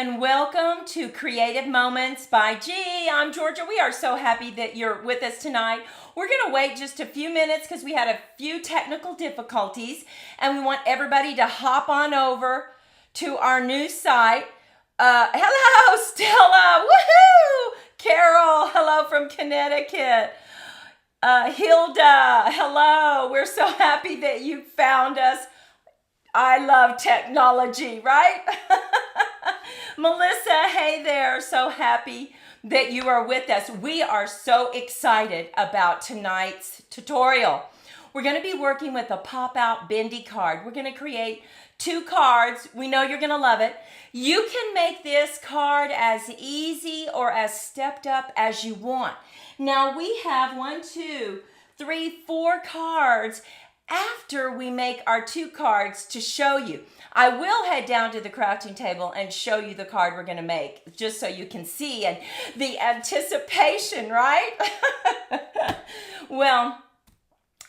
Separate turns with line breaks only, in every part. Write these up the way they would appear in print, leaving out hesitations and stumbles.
and welcome to Creative Moments by G. I'm Georgia. We are so happy that you're with us tonight. We're going to wait just a few minutes because we had a few technical difficulties, and we want everybody to hop on over to our new site. Hello, Stella. Woohoo! Carol, hello from Connecticut. Hilda, hello. We're so happy that you found us. I love technology, right? Melissa, hey there. So happy that you are with us. We are so excited about tonight's tutorial. We're going to be working with a Pop Out Bendy card. We're going to create 2 cards. We know you're going to love it. You can make this card as easy or as stepped up as you want. Now we have 1, 2, 3, 4 cards after we make our 2 cards to show you. I will head down to the crafting table and show you the card we're going to make, just so you can see and the anticipation, right? Well,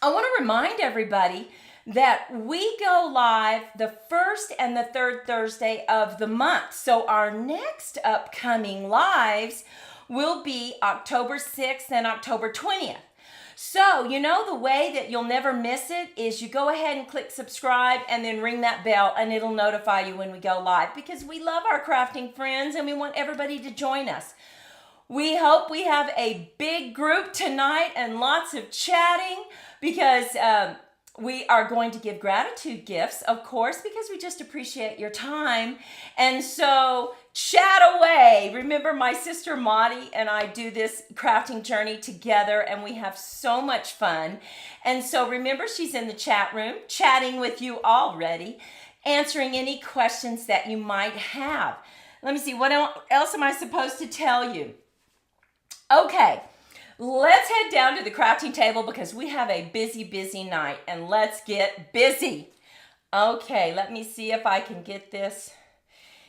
I want to remind everybody that we go live the 1st and the 3rd Thursday of the month. So our next upcoming lives will be October 6th and October 20th. So, you know, the way that you'll never miss it is you go ahead and click subscribe and then ring that bell and it'll notify you when we go live, because we love our crafting friends and we want everybody to join us. We hope we have a big group tonight and lots of chatting, because we are going to give gratitude gifts, of course, because we just appreciate your time. And so chat away. Remember, my sister Maudie and I do this crafting journey together, and we have so much fun. And so remember, she's in the chat room chatting with you already, answering any questions that you might have. Let me see, what else am I supposed to tell you? Okay. Let's head down to the crafting table because we have a busy, busy night, and let's get busy. Okay, let me see if I can get this.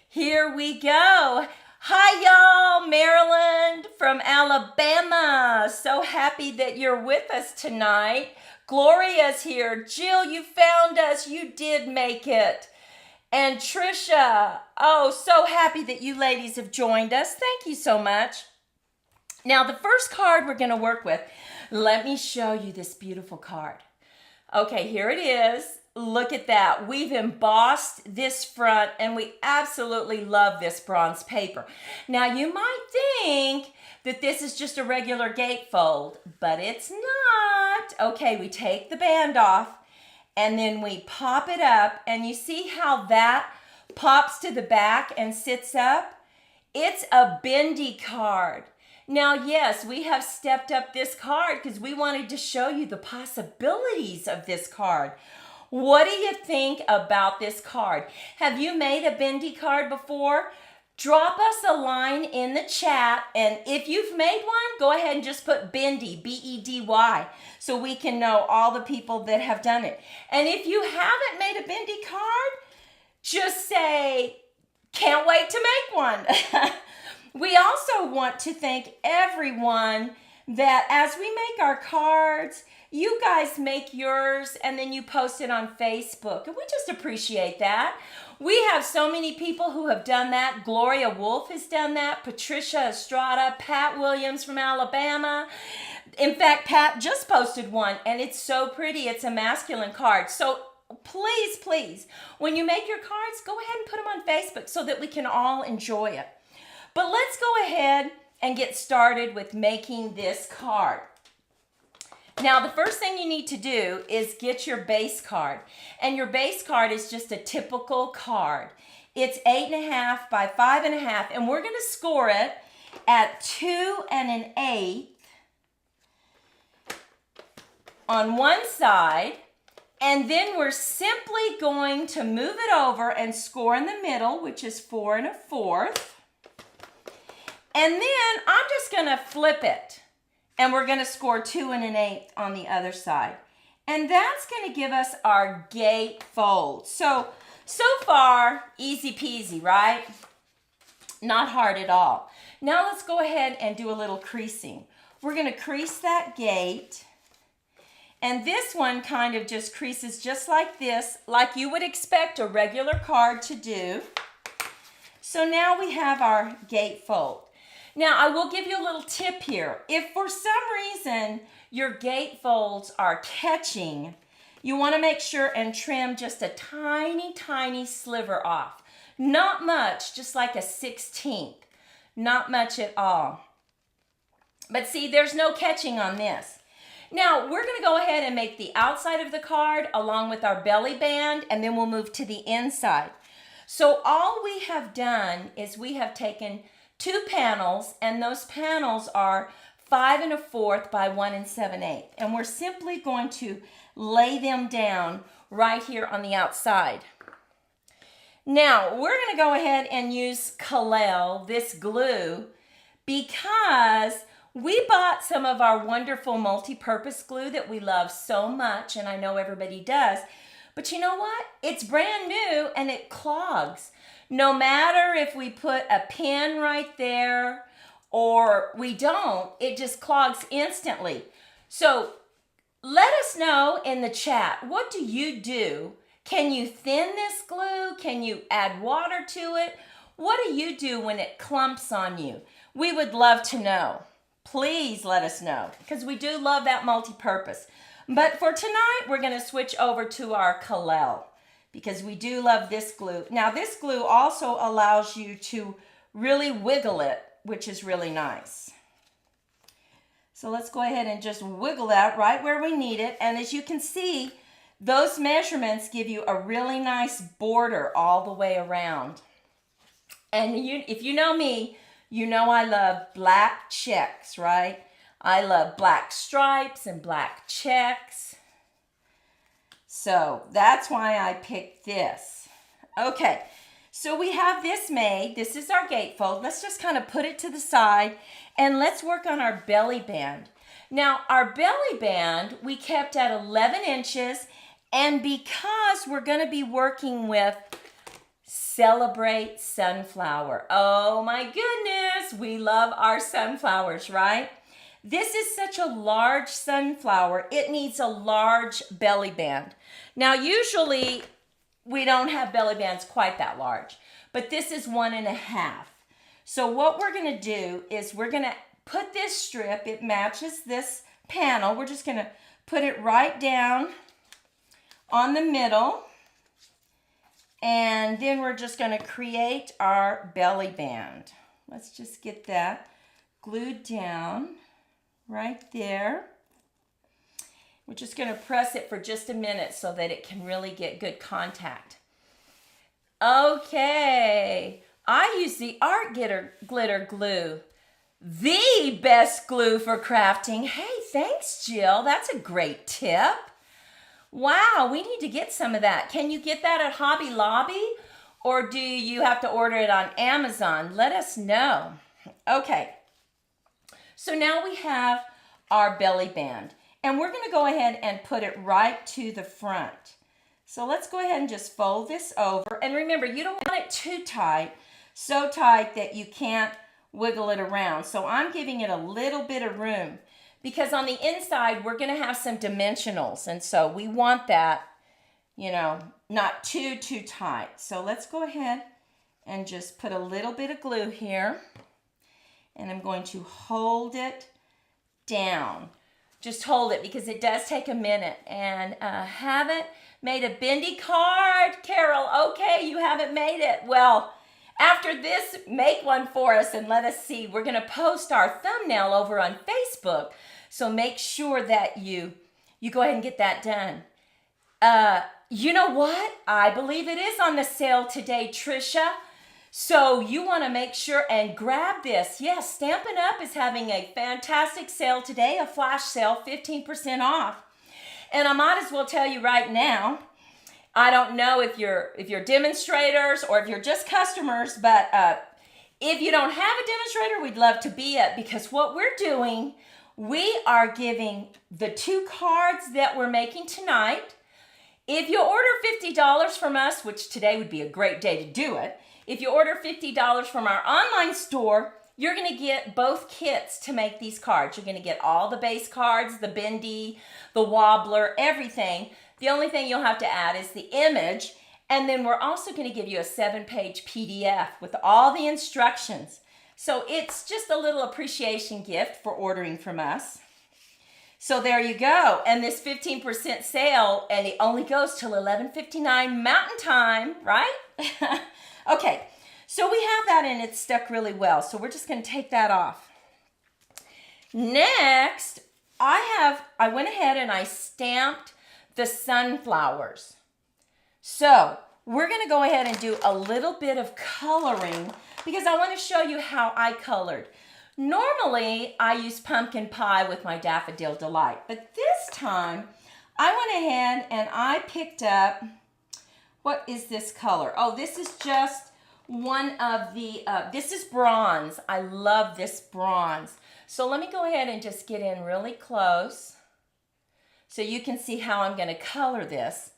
Here we go. Hi, y'all. Maryland from Alabama. So happy that you're with us tonight. Gloria's here. Jill, you found us. You did make it. And Trisha, oh, so happy that you ladies have joined us. Thank you so much. Now, the first card we're going to work with, let me show you this beautiful card. Okay, here it is. Look at that. We've embossed this front, and we absolutely love this bronze paper. Now, you might think that this is just a regular gatefold, but it's not. Okay, we take the band off, and then we pop it up, and you see how that pops to the back and sits up? It's a bendy card. Now, yes, we have stepped up this card because we wanted to show you the possibilities of this card. What do you think about this card? Have you made a bendy card before? Drop us a line in the chat, and if you've made one, go ahead and just put bendy, B-E-D-Y, so we can know all the people that have done it. And if you haven't made a bendy card, just say, can't wait to make one. We also want to thank everyone that as we make our cards, you guys make yours and then you post it on Facebook. And we just appreciate that. We have so many people who have done that. Gloria Wolf has done that. Patricia Estrada, Pat Williams from Alabama. In fact, Pat just posted one, and it's so pretty. It's a masculine card. So please, please, when you make your cards, go ahead and put them on Facebook so that we can all enjoy it. But let's go ahead and get started with making this card. Now, the first thing you need to do is get your base card. And your base card is just a typical card. It's 8.5 by 5.5, and we're going to score it at 2 1/8 on one side. And then we're simply going to move it over and score in the middle, which is 4 1/4. And then I'm just going to flip it, and we're going to score 2 1/8 on the other side. And that's going to give us our gate fold. So far, easy peasy, right? Not hard at all. Now let's go ahead and do a little creasing. We're going to crease that gate. And this one kind of just creases just like this, like you would expect a regular card to do. So now we have our gatefold. Now I will give you a little tip here. If for some reason your gatefolds are catching, you want to make sure and trim just a tiny, tiny sliver off. Not much, just like a 1/16. Not much at all. But see, there's no catching on this. Now, we're going to go ahead and make the outside of the card along with our belly band, and then we'll move to the inside. So all we have done is we have taken 2 panels, and those panels are 5 1/4 by 1 7/8. And we're simply going to lay them down right here on the outside. Now, we're going to go ahead and use Kalel, this glue, because we bought some of our wonderful multi-purpose glue that we love so much, and I know everybody does. But you know what? It's brand new and it clogs. No matter if we put a pin right there or we don't, it just clogs instantly. So let us know in the chat, what do you do? Can you thin this glue? Can you add water to it? What do you do when it clumps on you? We would love to know. Please let us know, because we do love that multi-purpose. But for tonight, we're going to switch over to our Kalel, because we do love this glue. Now, this glue also allows you to really wiggle it, which is really nice. So let's go ahead and just wiggle that right where we need it. And as you can see, those measurements give you a really nice border all the way around. And if you know me, you know I love black checks, right? I love black stripes and black checks. So that's why I picked this. Okay, so we have this made. This is our gatefold. Let's just kind of put it to the side and let's work on our belly band. Now, our belly band, we kept at 11 inches, and because we're going to be working with Celebrate Sunflower. Oh my goodness, we love our sunflowers, right? This is such a large sunflower, it needs a large belly band. Now, usually we don't have belly bands quite that large, but this is 1 1/2. So what we're going to do is we're going to put this strip, it matches this panel, we're just going to put it right down on the middle. And then we're just going to create our belly band. Let's just get that glued down right there. We're just going to press it for just a minute so that it can really get good contact. Okay, I use the Art Glitter Glue, the best glue for crafting. Hey, thanks, Jill. That's a great tip. Wow, we need to get some of that. Can you get that at Hobby Lobby, or do you have to order it on Amazon? Let us know. Okay, so now we have our belly band, and we're going to go ahead and put it right to the front. So let's go ahead and just fold this over. And remember, you don't want it too tight, so tight that you can't wiggle it around. So I'm giving it a little bit of room, because on the inside, we're going to have some dimensionals. And so we want that, you know, not too tight. So let's go ahead and just put a little bit of glue here. And I'm going to hold it down. Just hold it, because it does take a minute. And haven't made a bendy card, Carol. Okay, you haven't made it. Well, after this, make one for us and let us see. We're going to post our thumbnail over on Facebook. So make sure that you go ahead and get that done. You know what? I believe it is on the sale today, Trisha. So you want to make sure and grab this. Yes, Stampin' Up! Is having a fantastic sale today, a flash sale, 15% off. And I might as well tell you right now, I don't know if you're demonstrators or if you're just customers, but if you don't have a demonstrator, we'd love to be it, because what we're doing, we are giving the 2 cards that we're making tonight. If you order $50 from us, which today would be a great day to do it, if you order $50 from our online store, you're going to get both kits to make these cards. You're going to get all the base cards, the bendy, the wobbler, everything. The only thing you'll have to add is the image, And then we're also going to give you a 7-page PDF with all the instructions. So it's just a little appreciation gift for ordering from us. So there you go. And this 15% sale, and it only goes till 11:59 Mountain Time, right? Okay, so we have that and it's stuck really well. So we're just going to take that off. Next, I went ahead and I stamped the sunflowers. So we're going to go ahead and do a little bit of coloring because I want to show you how I colored. Normally, I use pumpkin pie with my Daffodil Delight, but this time I went ahead and I picked up, what is this color? Oh, this is just one of the, this is bronze. I love this bronze. So let me go ahead and just get in really close so you can see how I'm going to color this.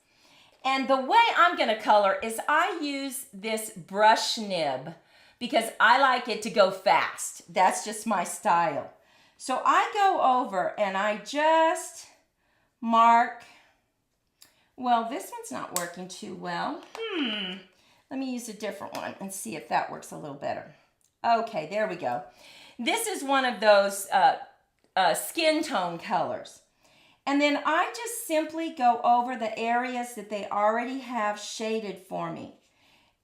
And the way I'm going to color is I use this brush nib because I like it to go fast. That's just my style. So I go over and I just mark. Well, this one's not working too well. Let me use a different one and see if that works a little better. Okay, there we go. This is one of those skin tone colors. And then I just simply go over the areas that they already have shaded for me.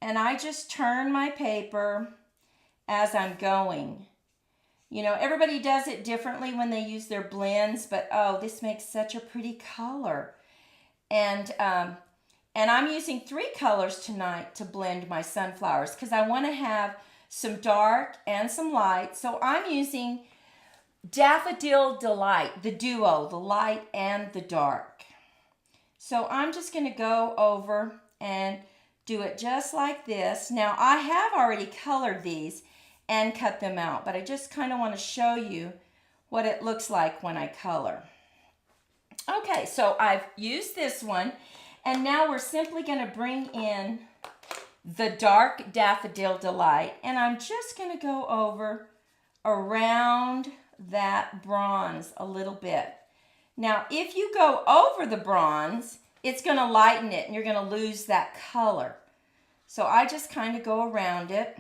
And I just turn my paper as I'm going. You know, everybody does it differently when they use their blends, but oh, this makes such a pretty color. And I'm using 3 colors tonight to blend my sunflowers because I want to have some dark and some light. So I'm using Daffodil Delight, the duo, the light and the dark. So I'm just going to go over and do it just like this. Now I have already colored these and cut them out, but I just kind of want to show you what it looks like when I color. Okay, so I've used this one, and now we're simply going to bring in the dark Daffodil Delight, and I'm just going to go over around that bronze a little bit. Now, if you go over the bronze, it's going to lighten it and you're going to lose that color. So I just kind of go around it.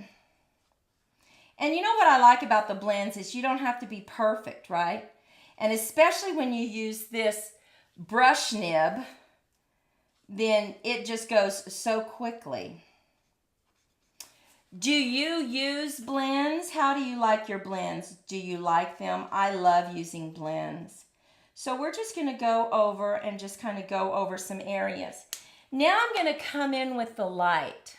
And you know what I like about the blends is you don't have to be perfect, right? And especially when you use this brush nib, then it just goes so quickly. Do you use blends? How do you like your blends? Do you like them? I love using blends. So we're just going to go over and just kind of go over some areas. Now I'm going to come in with the light.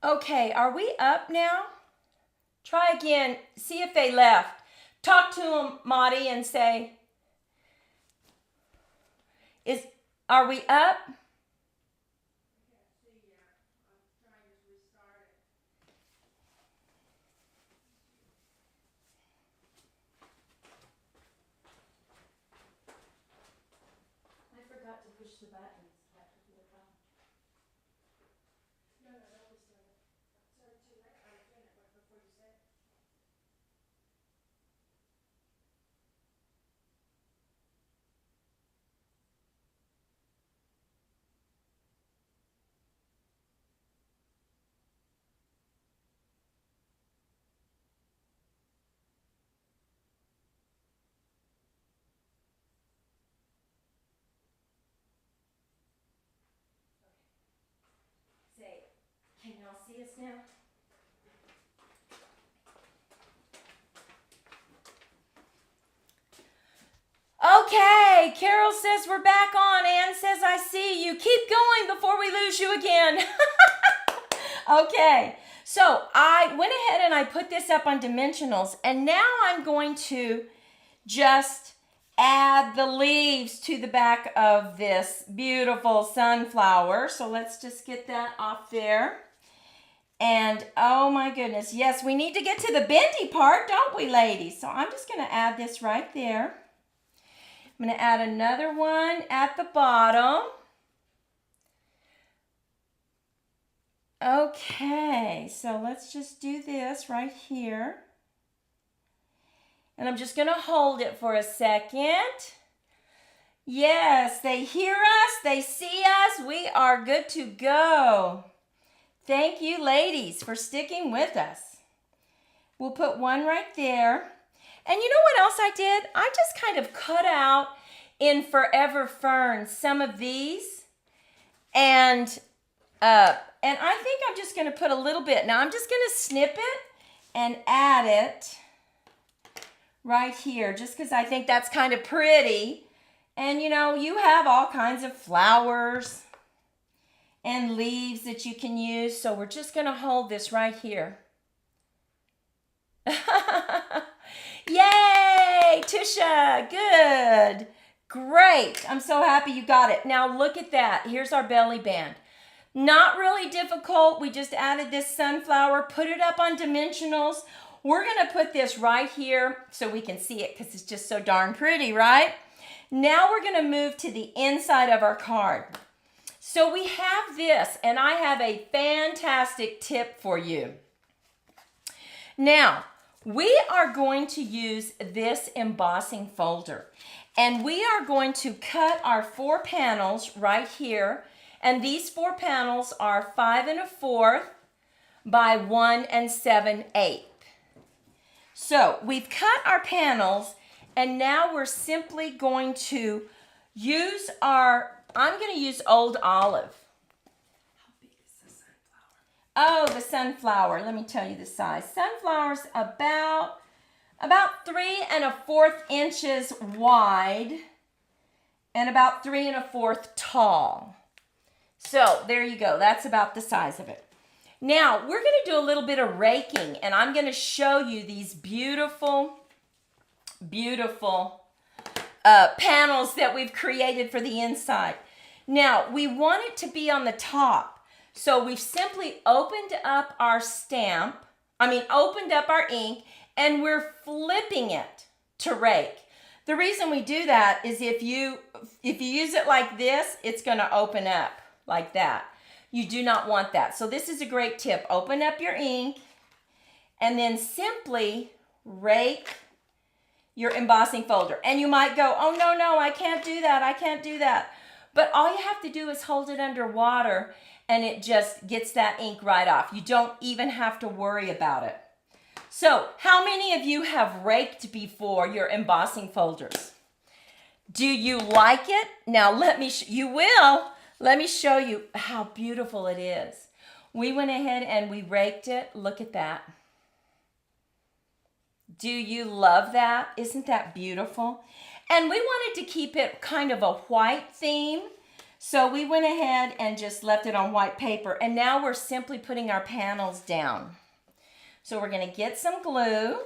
Okay, are we up now? Try again. See if they left. Talk to them, Maudie, and say, are we up? The buttons. That could be a problem. No, that was started too late. I was doing it right before you said it. Say, can y'all see us now? Okay, Carol says we're back on. Ann says I see you. Keep going before we lose you again. Okay, so I went ahead and I put this up on dimensionals, and now I'm going to just add the leaves to the back of this beautiful sunflower. So let's just get that off there. And oh my goodness, yes, we need to get to the bendy part, don't we, ladies? So I'm just going to add this right there. I'm going to add another one at the bottom. Okay, so let's just do this right here. And I'm just going to hold it for a second. Yes, they hear us, they see us. We are good to go. Thank you, ladies, for sticking with us. We'll put one right there. And you know what else I did? I just kind of cut out in Forever Ferns some of these. And I think I'm just going to put a little bit. Now I'm just going to snip it and add it right here, just because I think that's kind of pretty. And you know, you have all kinds of flowers and leaves that you can use. So we're just going to hold this right here. Yay, Tisha, good. Great, I'm so happy you got it. Now look at that, here's our belly band. Not really difficult, we just added this sunflower, put it up on dimensionals. We're gonna put this right here so we can see it because it's just so darn pretty, right? Now we're gonna move to the inside of our card. So we have this, and I have a fantastic tip for you. Now, we are going to use this embossing folder, and we are going to cut our 4 panels right here, and these 4 panels are 5 1/4 by 1 7/8. So we've cut our panels, and now we're simply going to use I'm going to use Old Olive. Oh, the sunflower. Let me tell you the size. Sunflower's about 3 1/4 inches wide and about 3 1/4 tall. So there you go. That's about the size of it. Now we're going to do a little bit of raking, and I'm going to show you these beautiful, beautiful panels that we've created for the inside. Now we want it to be on the top. So we've simply opened up our opened up our ink, and we're flipping it to rake. The reason we do that is if you use it like this, it's going to open up like that. You do not want that. So this is a great tip. Open up your ink and then simply rake your embossing folder. And you might go, oh, no, I can't do that. I can't do that. But all you have to do is hold it under water, and it just gets that ink right off. You don't even have to worry about it. So, how many of you have raked before your embossing folders? Do you like it? Now, you will. Let me show you how beautiful it is. We went ahead and we raked it. Look at that. Do you love that? Isn't that beautiful? And we wanted to keep it kind of a white theme. So we went ahead and just left it on white paper, and now we're simply putting our panels down. So we're going to get some glue,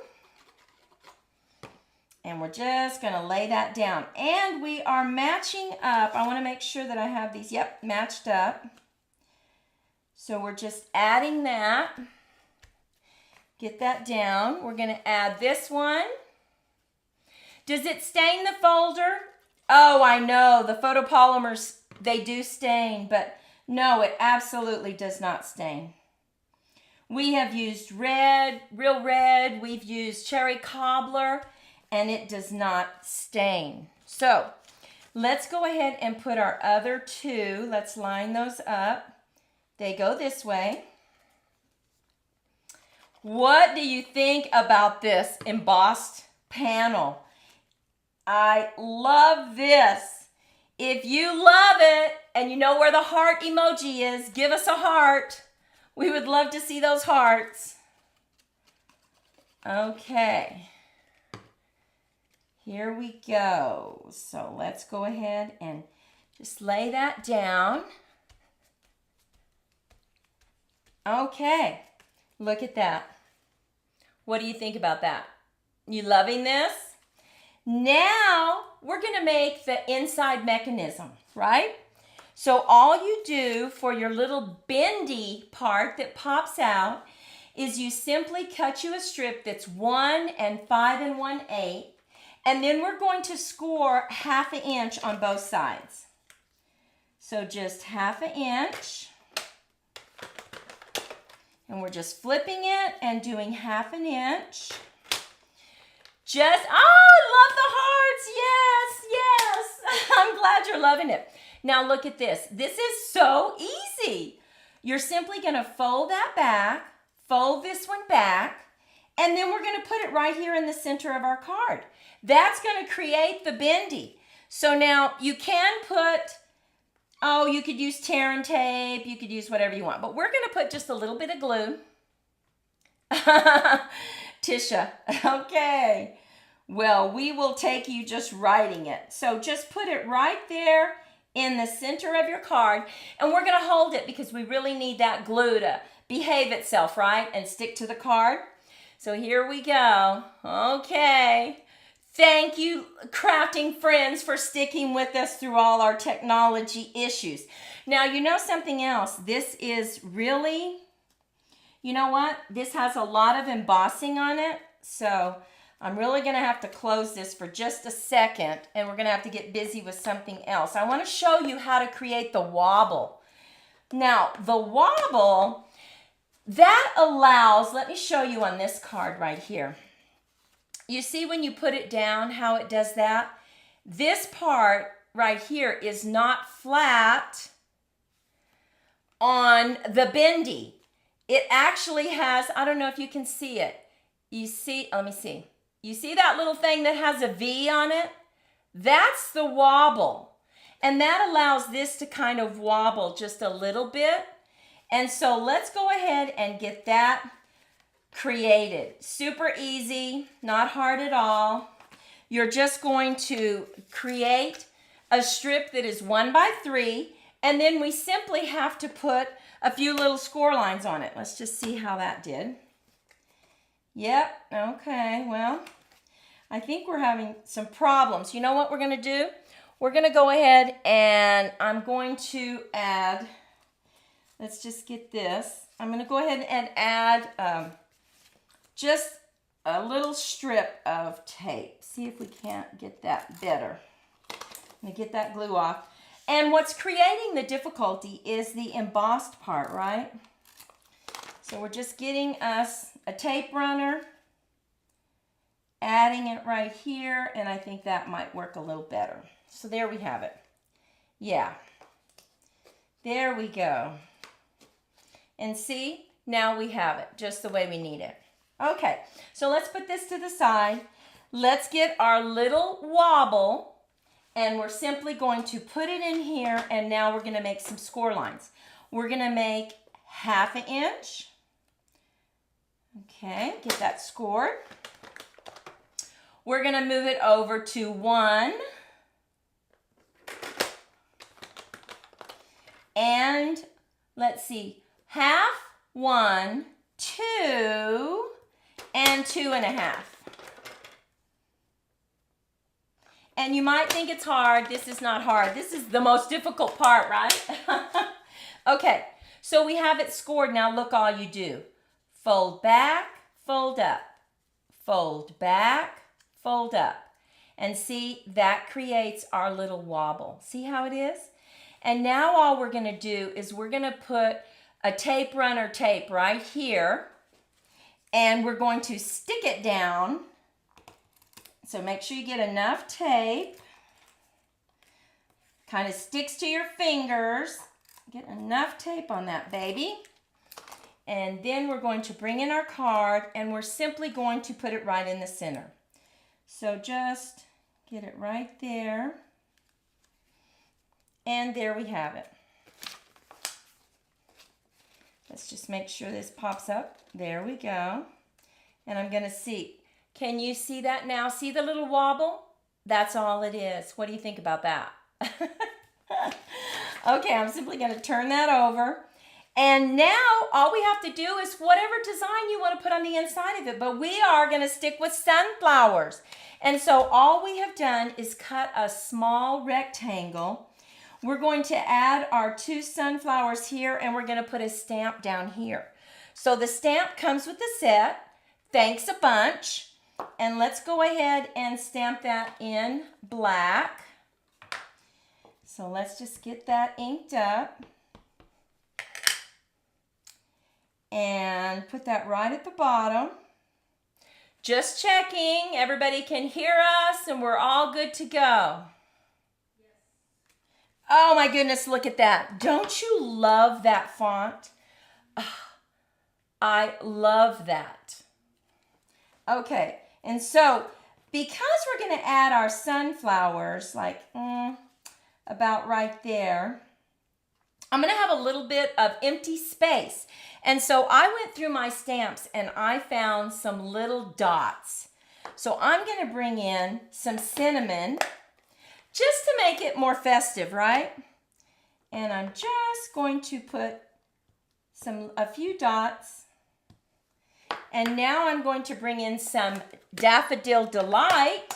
and we're just going to lay that down. And we are matching up. I want to make sure that I have these, matched up. So we're just adding that. Get that down. We're going to add this one. Does it stain the folder? Oh, I know. The photopolymers, they do stain, but no, it absolutely does not stain. We have used red, real red. We've used cherry cobbler, and it does not stain. So let's go ahead and put our other 2. Let's line those up. They go this way. What do you think about this embossed panel? I love this. If you love it and you know where the heart emoji is, give us a heart. We would love to see those hearts. Okay. Here we go. So let's go ahead and just lay that down. Okay. Look at that. What do you think about that? You loving this? Now we're going to make the inside mechanism, right? So all you do for your little bendy part that pops out is you simply cut you a strip that's 1 5 1/8, and then we're going to score 1/2 inch on both sides. So just 1/2 inch. And we're just flipping it and doing 1/2 inch. I love the hearts. Yes. I'm loving it. Now look at this. This is so easy. You're simply going to fold that back, fold this one back, and then we're going to put it right here in the center of our card. That's going to create the bendy. So now you can put, oh, you could use tear and tape, you could use whatever you want, but we're going to put just a little bit of glue. Tisha, okay. Well, we will take you just writing it. So just put it right there in the center of your card, and we're going to hold it because we really need that glue to behave itself, right, and stick to the card. So here we go. Okay. Thank you, crafting friends, for sticking with us through all our technology issues. Now, you know something else? This is really, you know what? This has a lot of embossing on it, so I'm really going to have to close this for just a second, and we're going to have to get busy with something else. I want to show you how to create the wobble. Now, the wobble, that allows, let me show you on this card right here. You see when you put it down how it does that? This part right here is not flat on the bendy. It actually has, I don't know if you can see it. You see, let me see. You see that little thing that has a V on it? That's the wobble. And that allows this to kind of wobble just a little bit. And so let's go ahead and get that created. Super easy, not hard at all. You're just going to create a strip that is 1 by 3, and then we simply have to put a few little score lines on it. Let's just see how that did. Yep, okay, well, I think we're having some problems. You know what we're going to do? We're going to go ahead and I'm going to add, let's just get this. I'm going to go ahead and add just a little strip of tape. See if we can't get that better. I'm going to get that glue off. And what's creating the difficulty is the embossed part, right? So we're just getting us a tape runner, adding it right here, and I think that might work a little better. So there we have it. Yeah. There we go. And see, now we have it just the way we need it. Okay, so let's put this to the side. Let's get our little wobble, and we're simply going to put it in here, and now we're going to make some score lines. We're going to make 1/2 inch. Okay, get that scored. We're going to move it over to 1. And let's see, 1/2, 1, 2, and 2.5. And you might think it's hard. This is not hard. This is the most difficult part, right? Okay, so we have it scored. Now look all you do. Fold back, fold up. Fold back, fold up. And see, that creates our little wobble. See how it is? And now all we're going to do is we're going to put a tape runner tape right here. And we're going to stick it down. So make sure you get enough tape. Kind of sticks to your fingers. Get enough tape on that, baby. And then we're going to bring in our card, and we're simply going to put it right in the center. So just get it right there. And there we have it. Let's just make sure this pops up. There we go. And I'm going to see. Can you see that now? See the little wobble? That's all it is. What do you think about that? Okay, I'm simply going to turn that over. And now all we have to do is whatever design you want to put on the inside of it. But we are going to stick with sunflowers. And so all we have done is cut a small rectangle. We're going to add our 2 sunflowers here, and we're going to put a stamp down here. So the stamp comes with the set. Thanks a bunch. And let's go ahead and stamp that in black. So let's just get that inked up. And put that right at the bottom. Just checking. Everybody can hear us, and we're all good to go. Oh my goodness, look at that. Don't you love that font? I love that. Okay, and so because we're going to add our sunflowers, like about right there, I'm going to have a little bit of empty space. And so I went through my stamps and I found some little dots. So I'm going to bring in some cinnamon just to make it more festive, right? And I'm just going to put a few dots. And now I'm going to bring in some Daffodil Delight.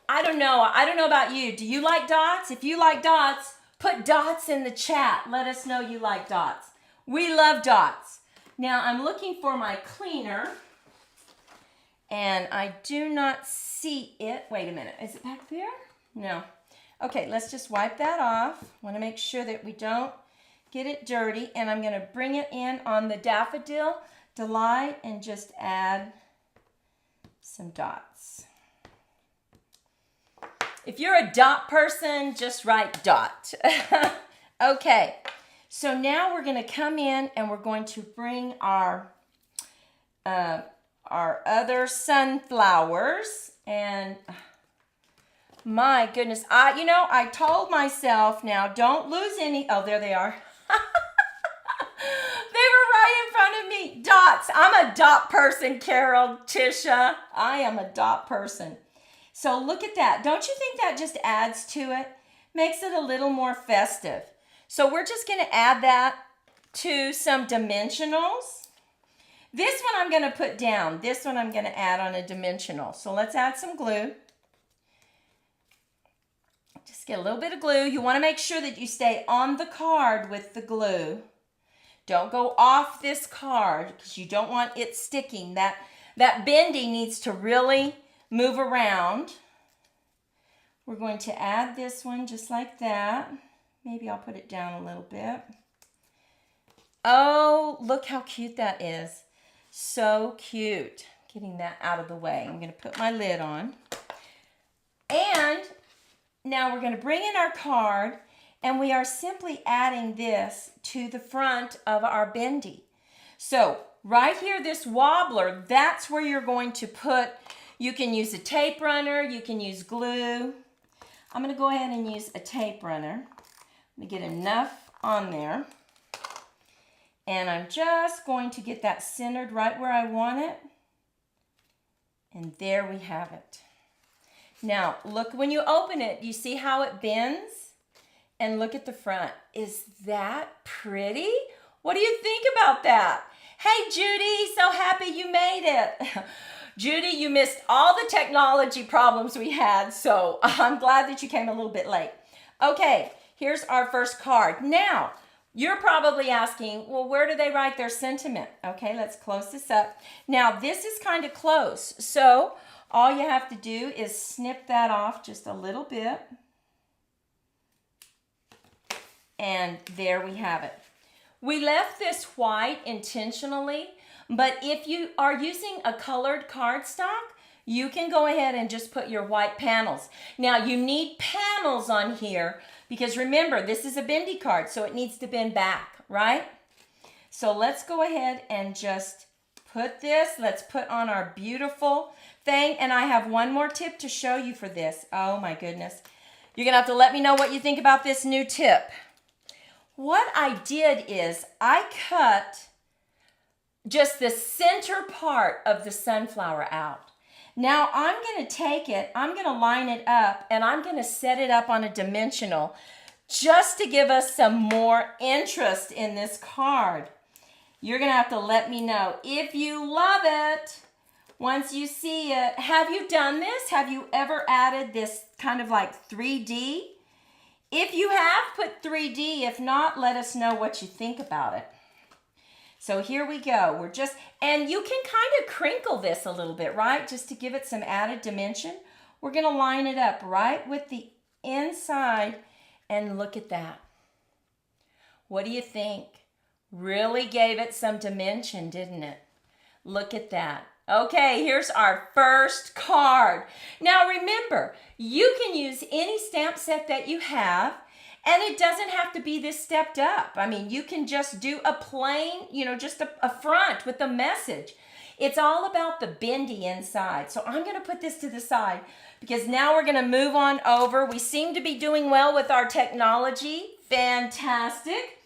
I don't know about you. Do you like dots? If you like dots, put dots in the chat. Let us know you like dots. We love dots. Now I'm looking for my cleaner and I do not see it. Wait a minute, is it back there? No. Okay, let's just wipe that off. Want to make sure that we don't get it dirty, and I'm going to bring it in on the Daffodil Delight and just add some dots. If you're a dot person, just write dot. Okay, so now we're going to come in and we're going to bring our other sunflowers, and my goodness, I told myself now, don't lose any. Oh, there they are. They were right in front of me. Dots. I'm a dot person, Carol, Tisha. I am a dot person. So look at that. Don't you think that just adds to it? Makes it a little more festive. So we're just going to add that to some dimensionals. This one I'm going to put down. This one I'm going to add on a dimensional. So let's add some glue. Just get a little bit of glue. You want to make sure that you stay on the card with the glue. Don't go off this card because you don't want it sticking. That bendy needs to really move around. We're going to add this one just like that. Maybe I'll put it down a little bit. Oh, look how cute that is. So cute. Getting that out of the way. I'm going to put my lid on. And now we're going to bring in our card, and we are simply adding this to the front of our bendy. So right here, this wobbler, that's where you're going to put, you can use a tape runner, you can use glue. I'm going to go ahead and use a tape runner. I'm going to get enough on there. And I'm just going to get that centered right where I want it. And there we have it. Now, look, when you open it, you see how it bends? And look at the front. Is that pretty? What do you think about that? Hey, Judy, so happy you made it. Judy, you missed all the technology problems we had, so I'm glad that you came a little bit late. Okay, here's our first card. Now, you're probably asking, well, where do they write their sentiment? Okay, let's close this up. Now, this is kind of close, so all you have to do is snip that off just a little bit. And there we have it. We left this white intentionally, but if you are using a colored cardstock, you can go ahead and just put your white panels. Now, you need panels on here because remember, this is a bendy card, so it needs to bend back, right? So let's go ahead and just put this. Let's put on our beautiful thing. And I have one more tip to show you for this. Oh my goodness. You're going to have to let me know what you think about this new tip. What I did is I cut just the center part of the sunflower out. Now I'm going to take it, I'm going to line it up, and I'm going to set it up on a dimensional just to give us some more interest in this card. You're going to have to let me know if you love it once you see it. Have you done this? Have you ever added this kind of like 3D? If you have, put 3D. If not, let us know what you think about it. So here we go. And you can kind of crinkle this a little bit, right? Just to give it some added dimension. We're going to line it up right with the inside, and look at that. What do you think? Really gave it some dimension, didn't it? Look at that. Okay, here's our first card. Now remember, you can use any stamp set that you have, And it doesn't have to be this stepped up. I mean, you can just do a plain, just a front with a message. It's all about the bendy inside. So I'm going to put this to the side because now we're going to move on over. We seem to be doing well with our technology. Fantastic.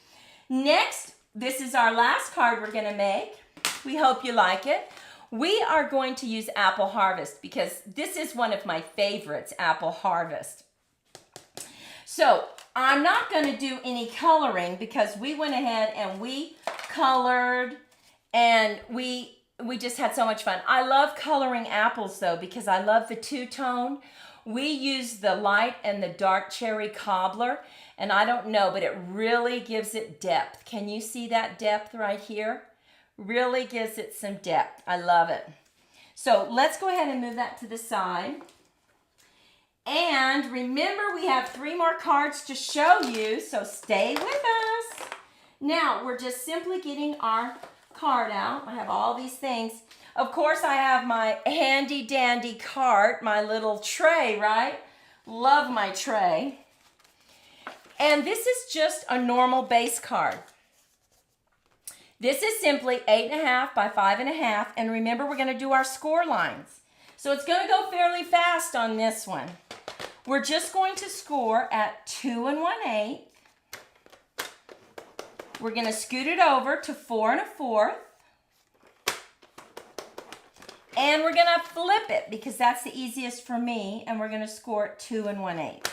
Next, this is our last card we're going to make. We hope you like it. We are going to use Apple Harvest because this is one of my favorites, Apple Harvest. So I'm not going to do any coloring because we went ahead and we colored and we just had so much fun. I love coloring apples though because I love the two-tone. We use the light and the dark cherry cobbler, and I don't know, but it really gives it depth. Can you see that depth right here? Really gives it some depth. I love it. So let's go ahead and move that to the side. And remember, we have 3 more cards to show you, so stay with us. Now, we're just simply getting our card out. I have all these things. Of course, I have my handy dandy cart, my little tray, right? Love my tray. And this is just a normal base card. This is simply 8.5 by 5.5. And remember, we're going to do our score lines. So it's going to go fairly fast on this one. We're just going to score at 2 1/8. We're going to scoot it over to 4 1/4. And we're going to flip it because that's the easiest for me. And we're going to score at 2 1/8.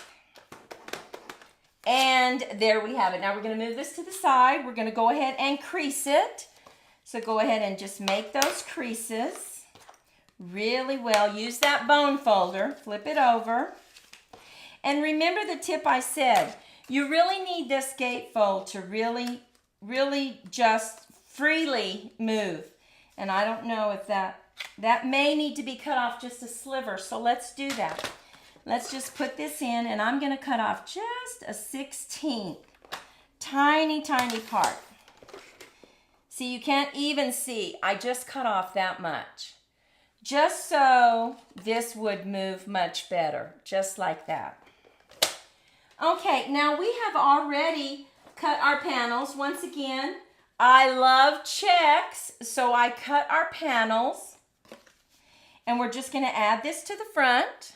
And there we have it. Now we're going to move this to the side. We're going to go ahead and crease it. So go ahead and just make those creases really well. Use that bone folder. Flip it over. And remember the tip I said. You really need this gatefold to really just freely move. And I don't know if that may need to be cut off just a sliver. So let's do that. Let's just put this in, and I'm going to cut off just a 1/16. Tiny, tiny part. See, you can't even see. I just cut off that much. Just so this would move much better. Just like that. Okay, now we have already cut our panels. Once again, I love checks, so I cut our panels. And we're just going to add this to the front.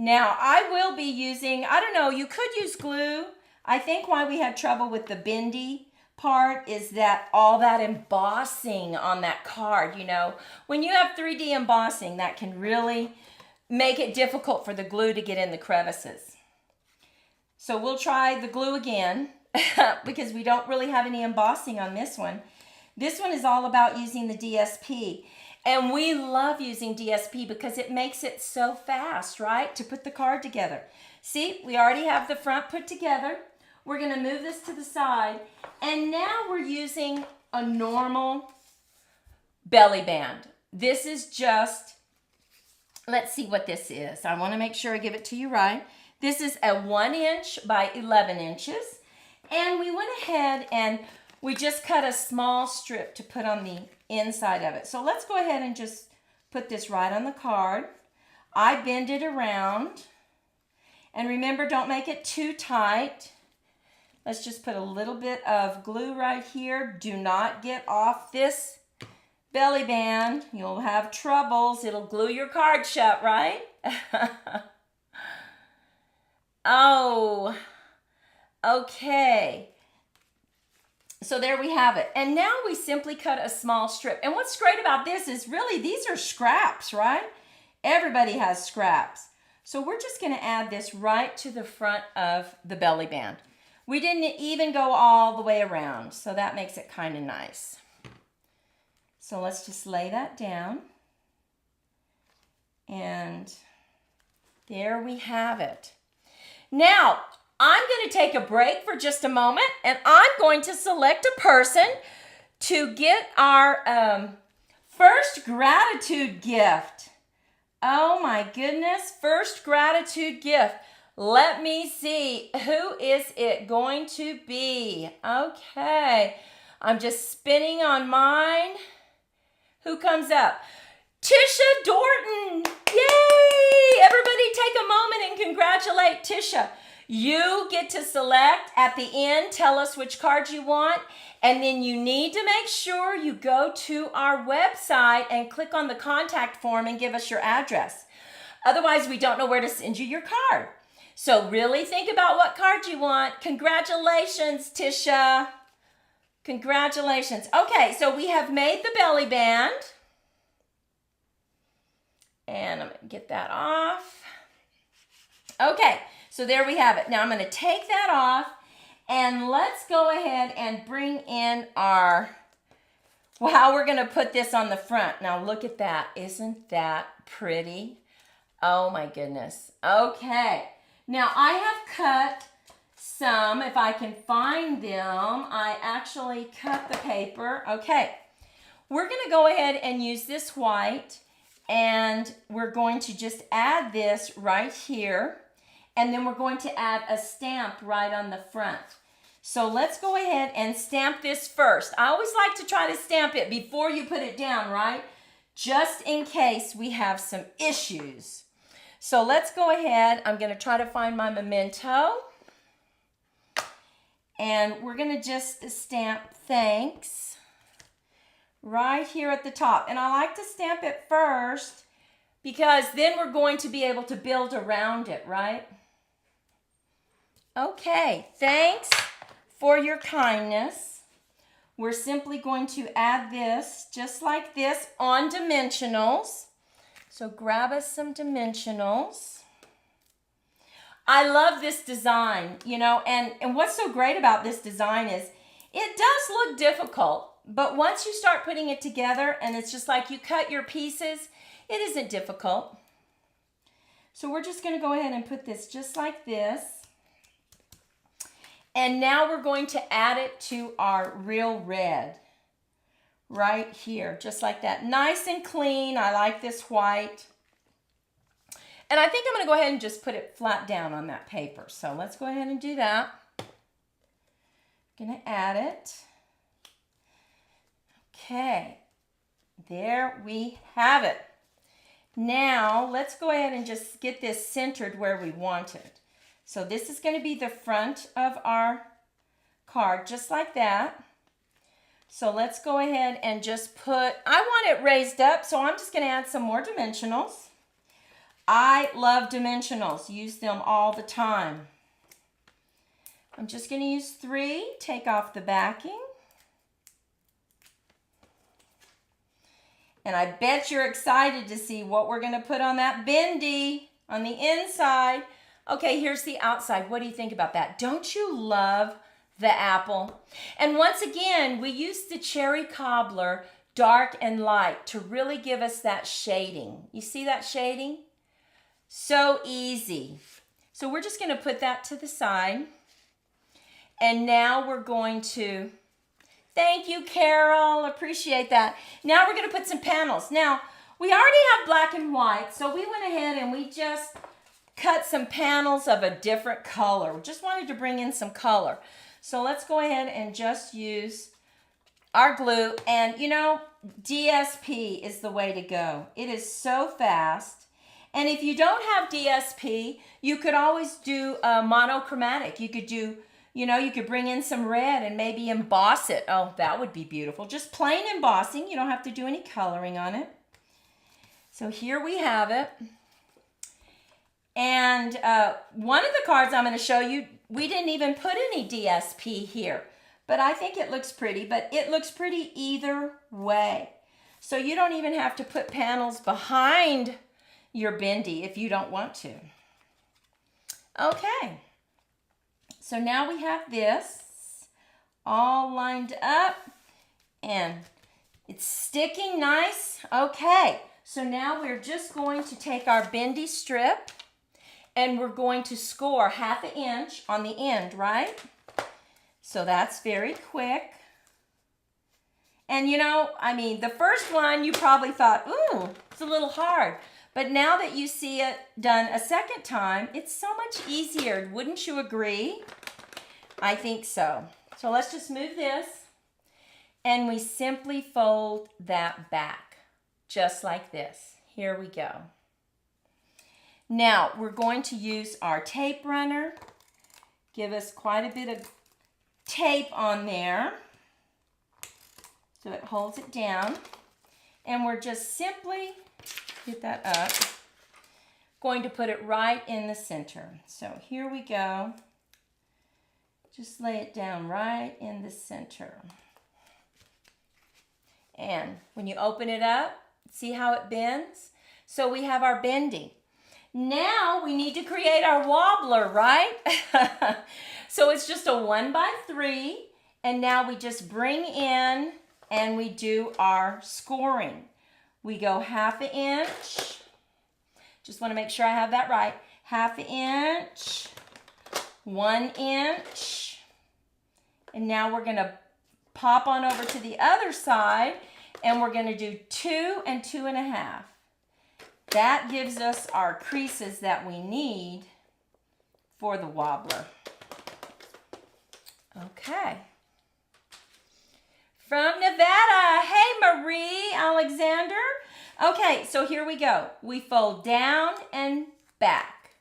Now, I will be using, I don't know, you could use glue. I think why we had trouble with the bendy part is that all that embossing on that card, When you have 3D embossing, that can really make it difficult for the glue to get in the crevices. So we'll try the glue again because we don't really have any embossing on this one. This one is all about using the DSP. And we love using DSP because it makes it so fast, right? To put the card together. See, we already have the front put together. We're going to move this to the side. And now we're using a normal belly band. This is just, let's see what this is. I want to make sure I give it to you right. This is a 1 inch by 11 inches. And we went ahead and we just cut a small strip to put on the inside of it. So let's go ahead and just put this right on the card. I bend it around. And remember, don't make it too tight. Let's just put a little bit of glue right here. Do not get off this belly band. You'll have troubles. It'll glue your card shut, right? Oh, okay. So there we have it. And now we simply cut a small strip. And what's great about this is really these are scraps, right? Everybody has scraps. So we're just going to add this right to the front of the belly band. We didn't even go all the way around, so that makes it kind of nice. So let's just lay that down. And there we have it. Now, I'm going to take a break for just a moment, and I'm going to select a person to get our first gratitude gift. Oh my goodness, first gratitude gift. Let me see, who is it going to be? Okay, I'm just spinning on mine. Who comes up? Tisha Dorton. Yay! Everybody take a moment and congratulate Tisha. You get to select at the end, tell us which card you want, and then you need to make sure you go to our website and click on the contact form and give us your address. Otherwise, we don't know where to send you your card. So really think about what card you want. Congratulations, Tisha. Congratulations. Okay, so we have made the belly band. And I'm going to get that off. Okay, so there we have it. Now I'm going to take that off, and let's go ahead and bring in our, well, how we're going to put this on the front. Now look at that. Isn't that pretty? Oh my goodness. Okay, now I have cut some, if I can find them. I actually cut the paper. Okay, we're going to go ahead and use this white, and we're going to just add this right here. And then we're going to add a stamp right on the front. So let's go ahead and stamp this first. I always like to try to stamp it before you put it down, right? Just in case we have some issues. So let's go ahead. I'm going to try to find my memento. And we're going to just stamp thanks right here at the top. And I like to stamp it first because then we're going to be able to build around it, right? Okay, thanks for your kindness. We're simply going to add this just like this on dimensionals. So grab us some dimensionals. I love this design, you know, and what's so great about this design is it does look difficult, but once you start putting it together and it's just like you cut your pieces, it isn't difficult. So we're just going to go ahead and put this just like this. And now we're going to add it to our real red right here, just like that. Nice and clean. I like this white. And I think I'm going to go ahead and just put it flat down on that paper. So let's go ahead and do that. Going to add it. Okay. There we have it. Now let's go ahead and just get this centered where we want it. So this is going to be the front of our card, just like that. So let's go ahead and just put, I want it raised up, so I'm just going to add some more dimensionals. I love dimensionals, use them all the time. I'm just going to use 3, take off the backing. And I bet you're excited to see what we're going to put on that bendy on the inside. Okay, here's the outside. What do you think about that? Don't you love the apple? And once again, we used the cherry cobbler, dark and light, to really give us that shading. You see that shading? So easy. So we're just going to put that to the side. And now we're going to, thank you, Carol. Appreciate that. Now we're going to put some panels. Now, we already have black and white, so we went ahead and we just cut some panels of a different color. We just wanted to bring in some color. So let's go ahead and just use our glue. And you know, DSP is the way to go. It is so fast. And if you don't have DSP, you could always do monochromatic. You could do, you know, you could bring in some red and maybe emboss it. Oh, that would be beautiful. Just plain embossing. You don't have to do any coloring on it. So here we have it. And one of the cards I'm going to show you, we didn't even put any DSP here. But I think it looks pretty. But it looks pretty either way. So you don't even have to put panels behind your bendy if you don't want to. Okay. So now we have this all lined up. And it's sticking nice. Okay. So now we're just going to take our bendy strip. And we're going to score 1/2 inch on the end, right? So that's very quick. And you know, I mean, the first one you probably thought, ooh, it's a little hard. But now that you see it done a second time, it's so much easier. Wouldn't you agree? I think so. So let's just move this. And we simply fold that back, just like this. Here we go. Now, we're going to use our tape runner, give us quite a bit of tape on there so it holds it down. And we're just simply, get that up, going to put it right in the center. So here we go. Just lay it down right in the center. And when you open it up, see how it bends? So we have our bending. Now we need to create our wobbler, right? So it's just a 1x3, and now we just bring in and we do our scoring. We go 1/2 inch. Just want to make sure I have that right. 1/2 inch, 1 inch, and now we're going to pop on over to the other side, and we're going to do 2 and 2.5. That gives us our creases that we need for the wobbler. Okay. From Nevada, hey Marie Alexander. Okay, so here we go. We fold down and back.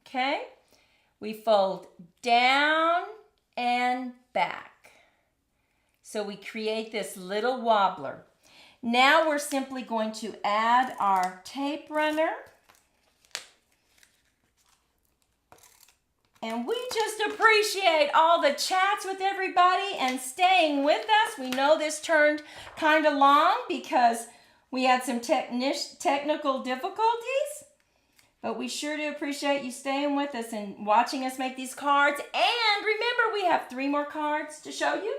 Okay? We fold down and back. So we create this little wobbler. Now we're simply going to add our tape runner. And we just appreciate all the chats with everybody and staying with us. We know this turned kind of long because we had some technical difficulties. But we sure do appreciate you staying with us and watching us make these cards. And remember, we have 3 more cards to show you.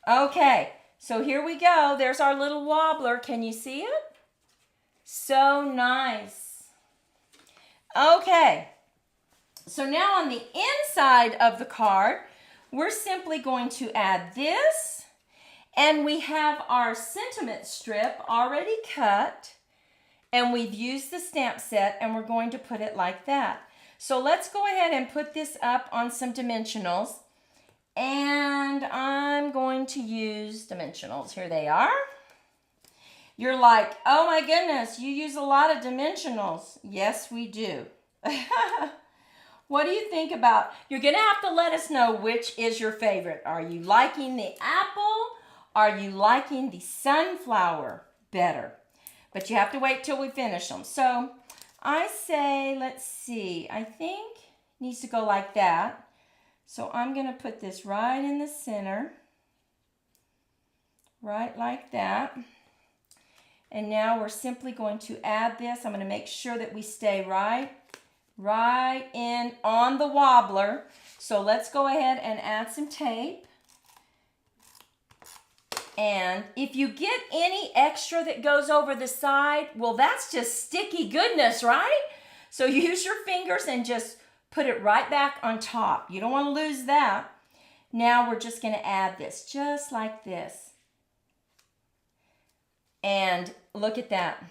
Okay, so here we go. There's our little wobbler. Can you see it? So nice. Okay. So now on the inside of the card, we're simply going to add this, and we have our sentiment strip already cut, and we've used the stamp set, and we're going to put it like that. So let's go ahead and put this up on some dimensionals, and I'm going to use dimensionals. Here they are. You're like, oh my goodness, you use a lot of dimensionals. Yes, we do. What do you think about? You're going to have to let us know which is your favorite. Are you liking the apple? Are you liking the sunflower better? But you have to wait till we finish them. So I say, let's see, I think it needs to go like that. So I'm going to put this right in the center. Right like that. And now we're simply going to add this. I'm going to make sure that we stay right in on the wobbler. So let's go ahead and add some tape. And if you get any extra that goes over the side, well, that's just sticky goodness, right? So use your fingers and just put it right back on top. You don't want to lose that. Now we're just going to add this just like this. And look at that.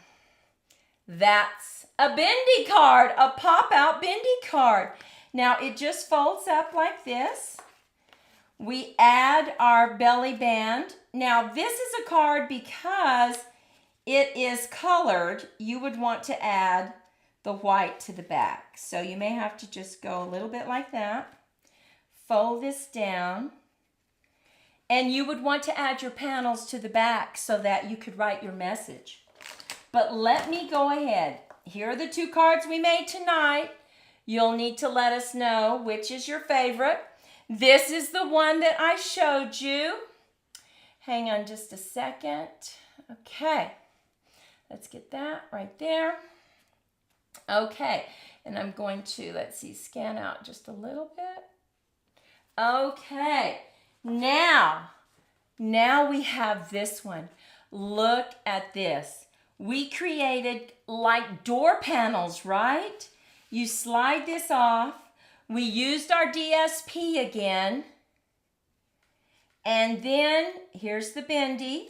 That's a bendy card, a pop-out bendy card. Now it just folds up like this. We add our belly band. Now this is a card because it is colored. You would want to add the white to the back. So you may have to just go a little bit like that. Fold this down. And you would want to add your panels to the back so that you could write your message. But let me go ahead. Here are the 2 cards we made tonight. You'll need to let us know which is your favorite. This is the one that I showed you. Hang on just a second. Okay. Let's get that right there. Okay. And I'm going to, let's see, scan out just a little bit. Okay. Now we have this one. Look at this. We created like door panels, right? You slide this off. We used our DSP again. And then here's the bendy,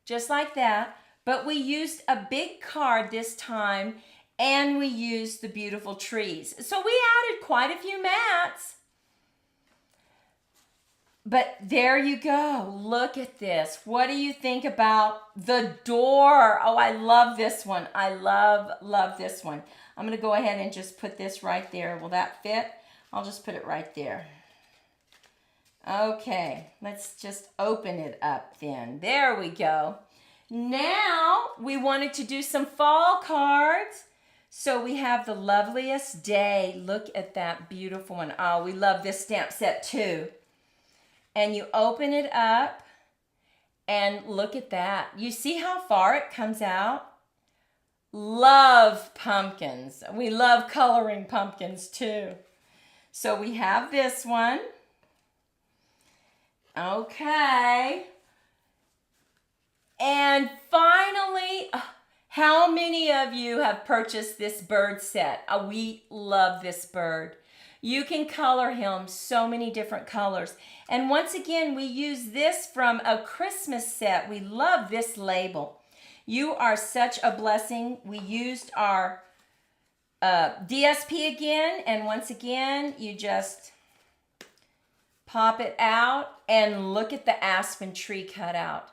just like that. But we used a big card this time, and we used the beautiful trees. So we added quite a few mats. But there you go. Look at this. What do you think about the door? Oh, I love this one. I love this one. I'm going to go ahead and just put this right there. Will that fit? I'll just put it right there. Okay, let's just open it up then. There we go. Now we wanted to do some fall cards. So we have the loveliest day. Look at that beautiful one. Oh, we love this stamp set too. And you open it up and look at that. You see how far it comes out? Love pumpkins. We love coloring pumpkins too. So we have this one. Okay. And finally, how many of you have purchased this bird set? We love this bird. You can color him so many different colors. And once again, we use this from a Christmas set. We love this label. You are such a blessing. We used our DSP again. And once again, you just pop it out and look at the aspen tree cut out.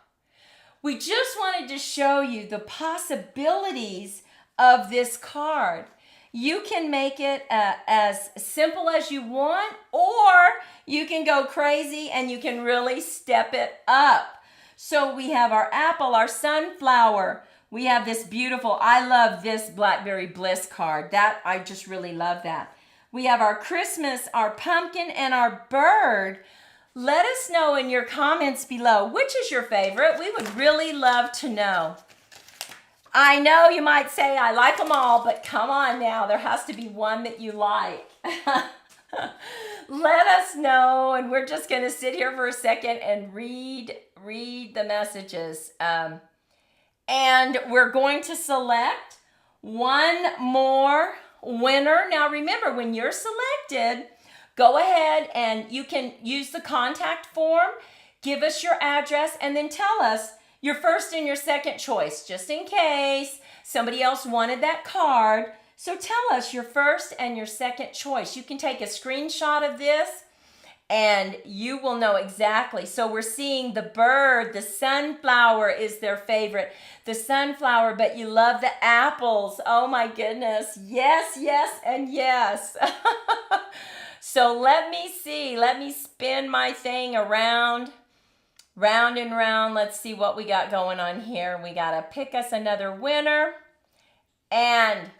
We just wanted to show you the possibilities of this card. You can make it as simple as you want, or you can go crazy and you can really step it up. So we have our apple, our sunflower. We have this beautiful, I love this Blackberry Bliss card. That, I just really love that. We have our Christmas, our pumpkin, and our bird. Let us know in your comments below, which is your favorite? We would really love to know. I know you might say, I like them all, but come on now, there has to be one that you like. Let us know, and we're just going to sit here for a second and read the messages. And we're going to select one more winner. Now remember, when you're selected, go ahead and you can use the contact form, give us your address, and then tell us your first and your second choice, just in case somebody else wanted that card. So tell us your first and your second choice. You can take a screenshot of this and you will know exactly. So we're seeing the bird, the sunflower is their favorite. The sunflower, but you love the apples. Oh my goodness. Yes, yes, and yes. So let me see. Let me spin my thing around. Round and round. Let's see what we got going on here. We got to pick us another winner. And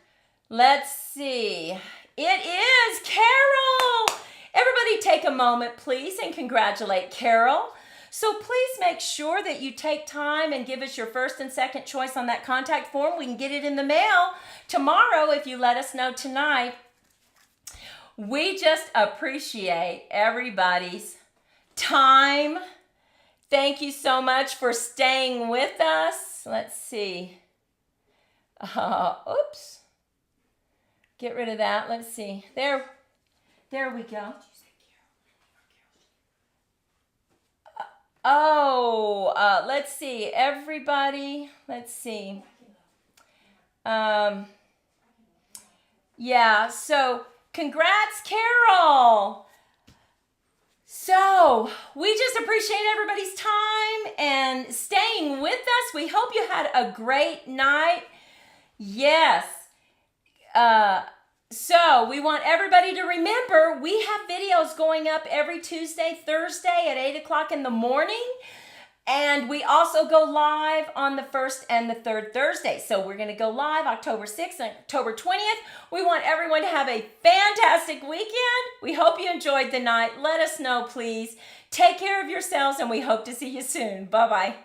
let's see. It is Carol. Everybody take a moment, please, and congratulate Carol. So please make sure that you take time and give us your first and second choice on that contact form. We can get it in the mail tomorrow if you let us know tonight. We just appreciate everybody's time. Thank you so much for staying with us. Let's see. Oops. Get rid of that. Let's see. There we go. Let's see. Everybody, let's see. Yeah, so congrats, Carol. So we just appreciate everybody's time and staying with us. We hope you had a great night. Yes. So we want everybody to remember we have videos going up every Tuesday, Thursday at 8 o'clock in the morning. And we also go live on the first and the third Thursday. So we're going to go live October 6th and October 20th. We want everyone to have a fantastic weekend. We hope you enjoyed the night. Let us know, please. Take care of yourselves, and we hope to see you soon. Bye-bye.